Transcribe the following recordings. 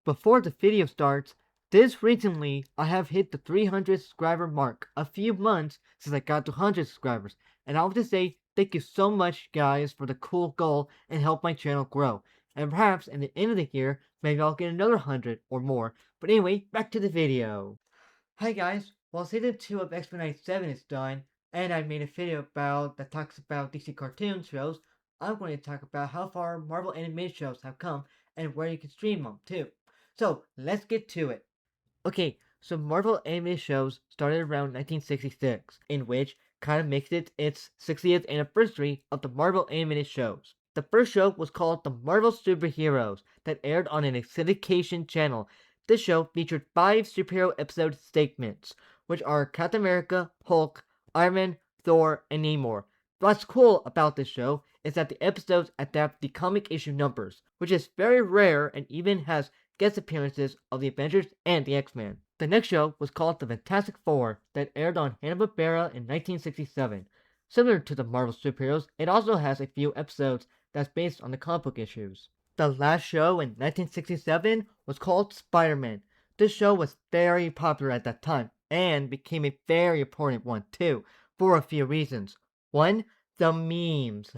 Before the video starts, this recently I have hit the 300 subscriber mark a few months since I got to 100 subscribers, and I want to say thank you so much guys for the cool goal and help my channel grow. And perhaps in the end of the year, maybe I'll get another 100 or more. But anyway, back to the video. Hi guys, well season 2 of X-Men 97 is done, and I made a video that talks about DC cartoon shows. I'm going to talk about how far Marvel animated shows have come and where you can stream them too. So let's get to it. Okay, so Marvel animated shows started around 1966, in which kind of makes it its 60th anniversary of the Marvel animated shows. The first show was called The Marvel Superheroes that aired on an syndication channel. This show featured 5 superhero episode segments, which are Captain America, Hulk, Iron Man, Thor, and Namor. What's cool about this show is that the episodes adapt the comic issue numbers, which is very rare and even has guest appearances of the Avengers and the X-Men. The next show was called The Fantastic Four that aired on Hanna-Barbera in 1967. Similar to the Marvel superheroes, it also has a few episodes that's based on the comic book issues. The last show in 1967 was called Spider-Man. This show was very popular at that time and became a very important one too, for a few reasons. 1. The memes.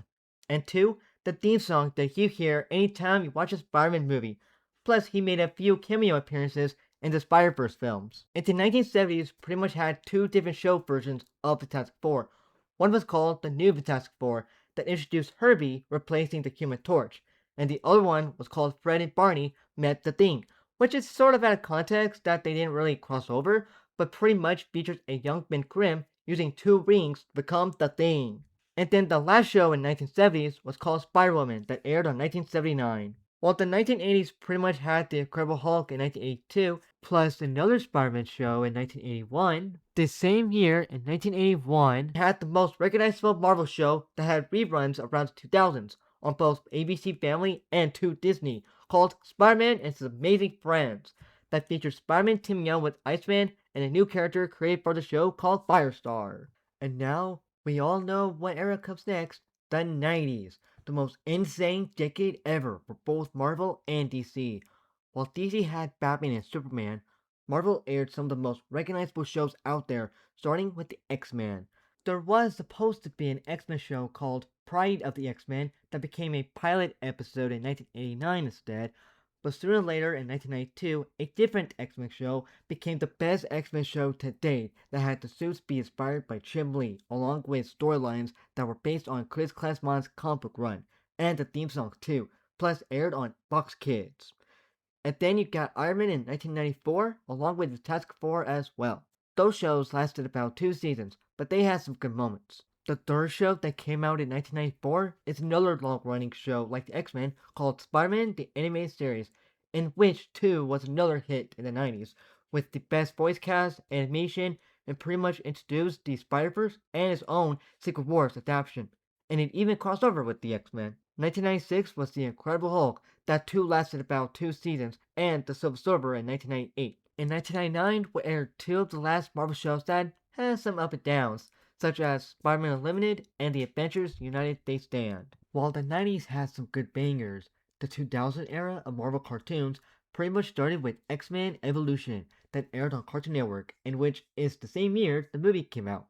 And 2. The theme song that you hear anytime you watch a Spider-Man movie. Plus, he made a few cameo appearances in the Spider-Verse films. In the 1970s, pretty much had 2 different show versions of Fantastic Four. One was called The New Fantastic Four that introduced Herbie replacing the Human Torch, and the other one was called Fred and Barney Met the Thing, which is sort of out of context that they didn't really cross over, but pretty much features a young Ben Grimm using 2 rings to become the Thing. And then the last show in 1970s was called Spider-Woman that aired on 1979. While the 1980s pretty much had The Incredible Hulk in 1982, plus another Spider-Man show in 1981, the same year in 1981 had the most recognizable Marvel show that had reruns around the 2000s on both ABC Family and 2 Disney, called Spider-Man and His Amazing Friends, that featured Spider-Man teaming up with Iceman and a new character created for the show called Firestar. And now, we all know what era comes next, the 90s, the most insane decade ever for both Marvel and DC. While DC had Batman and Superman, Marvel aired some of the most recognizable shows out there, starting with the X-Men. There was supposed to be an X-Men show called Pride of the X-Men that became a pilot episode in 1989 instead, but sooner or later in 1992, a different X-Men show became the best X-Men show to date that had the suits be inspired by Jim Lee, along with storylines that were based on Chris Claremont's comic book run, and the theme songs too, plus aired on Fox Kids. And then you got Iron Man in 1994, along with the Task Four as well. Those shows lasted about 2 seasons, but they had some good moments. The third show that came out in 1994 is another long-running show like the X-Men called Spider-Man the Animated Series, in which too was another hit in the 90s, with the best voice cast, animation, and pretty much introduced the Spider-Verse and its own Secret Wars adaptation, and it even crossed over with the X-Men. 1996 was The Incredible Hulk, that too lasted about 2 seasons, and The Silver Surfer in 1998. In 1999, we aired 2 of the last Marvel shows that had some up and downs, such as Spider-Man Unlimited and The Adventures United They Stand. While the 90s had some good bangers, the 2000 era of Marvel cartoons pretty much started with X-Men Evolution that aired on Cartoon Network, in which is the same year the movie came out.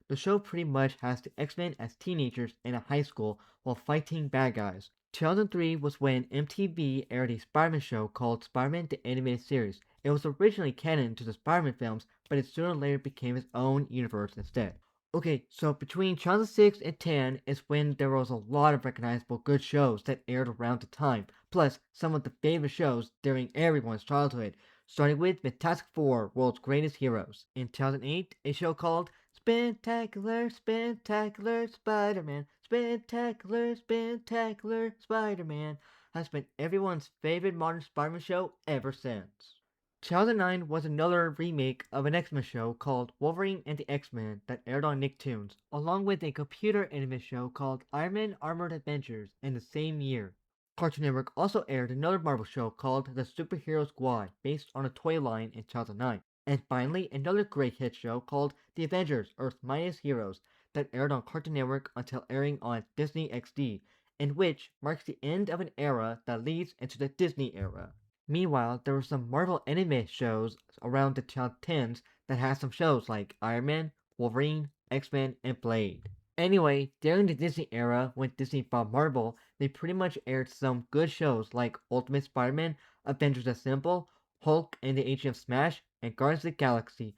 The show pretty much has the X-Men as teenagers in a high school while fighting bad guys. 2003 was when MTV aired a Spider-Man show called Spider-Man the Animated Series. It was originally canon to the Spider-Man films, but it sooner or later became its own universe instead. Okay, so between 2006 and 10 is when there was a lot of recognizable good shows that aired around the time, plus some of the favorite shows during everyone's childhood, starting with Fantastic Four, World's Greatest Heroes. In 2008, a show called Spectacular, Spectacular Spider-Man, Spectacular, Spectacular Spider-Man has been everyone's favorite modern Spider-Man show ever since. 2009 was another remake of an X-Men show called Wolverine and the X-Men that aired on Nicktoons, along with a computer animated show called Iron Man Armored Adventures in the same year. Cartoon Network also aired another Marvel show called The Superhero Squad, based on a toy line in 2009. And finally, another great hit show called The Avengers Earth's Mightiest Heroes that aired on Cartoon Network until airing on Disney XD, in which marks the end of an era that leads into the Disney era. Meanwhile, there were some Marvel anime shows around the Channel 10s that had some shows like Iron Man, Wolverine, X-Men, and Blade. Anyway, during the Disney era, when Disney bought Marvel, they pretty much aired some good shows like Ultimate Spider-Man, Avengers Assemble, Hulk and the Age of Smash, and Guardians of the Galaxy.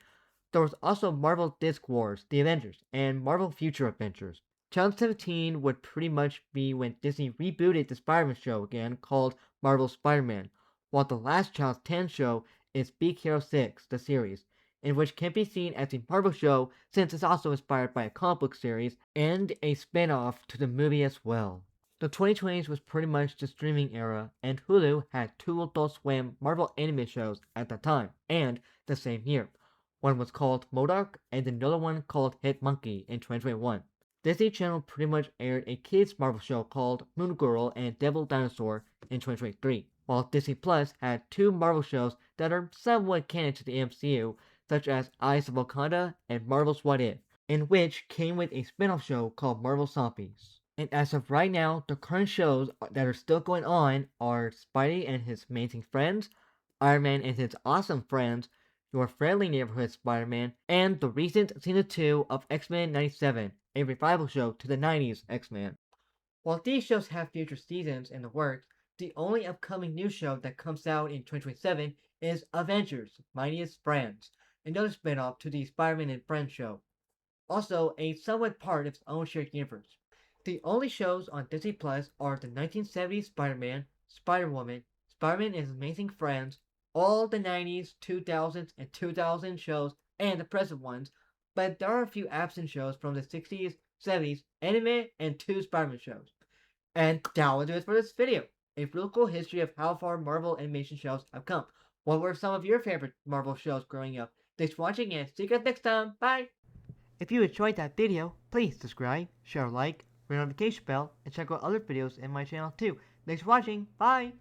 There was also Marvel Disc Wars, The Avengers, and Marvel Future Adventures. Channel 17 would pretty much be when Disney rebooted the Spider-Man show again called Marvel Spider-Man, while the last Channel 10 show is Big Hero 6, the series, in which can be seen as a Marvel show since it's also inspired by a comic book series and a spin-off to the movie as well. The 2020s was pretty much the streaming era, and Hulu had two Adult Swim Marvel anime shows at the time and the same year. One was called MODOK, and another one called Hit Monkey in 2021. Disney Channel pretty much aired a kids Marvel show called Moon Girl and Devil Dinosaur in 2023, while Disney Plus had two Marvel shows that are somewhat canon to the MCU, such as Eyes of Wakanda and Marvel's What If, in which came with a spin-off show called Marvel Zombies. And as of right now, the current shows that are still going on are Spidey and his amazing friends, Iron Man and his awesome friends, Your Friendly Neighborhood Spider-Man, and the recent season 2 of X-Men 97, a revival show to the 90s X-Men. While these shows have future seasons in the works, the only upcoming new show that comes out in 2027 is Avengers Mightiest Friends, another spin-off to the Spider-Man and Friends show, also a somewhat part of its own shared universe. The only shows on Disney Plus are the 1970s Spider-Man, Spider-Woman, Spider-Man and His Amazing Friends, all the 90s, 2000s, and 2000 shows, and the present ones, but there are a few absent shows from the 60s, 70s, anime, and two Spider-Man shows. And that will do it for this video. A real cool history of how far Marvel animation shows have come. What were some of your favorite Marvel shows growing up? Thanks for watching and see you guys next time. Bye! If you enjoyed that video, please subscribe, share, like, ring the notification bell, and check out other videos in my channel too. Thanks for watching. Bye!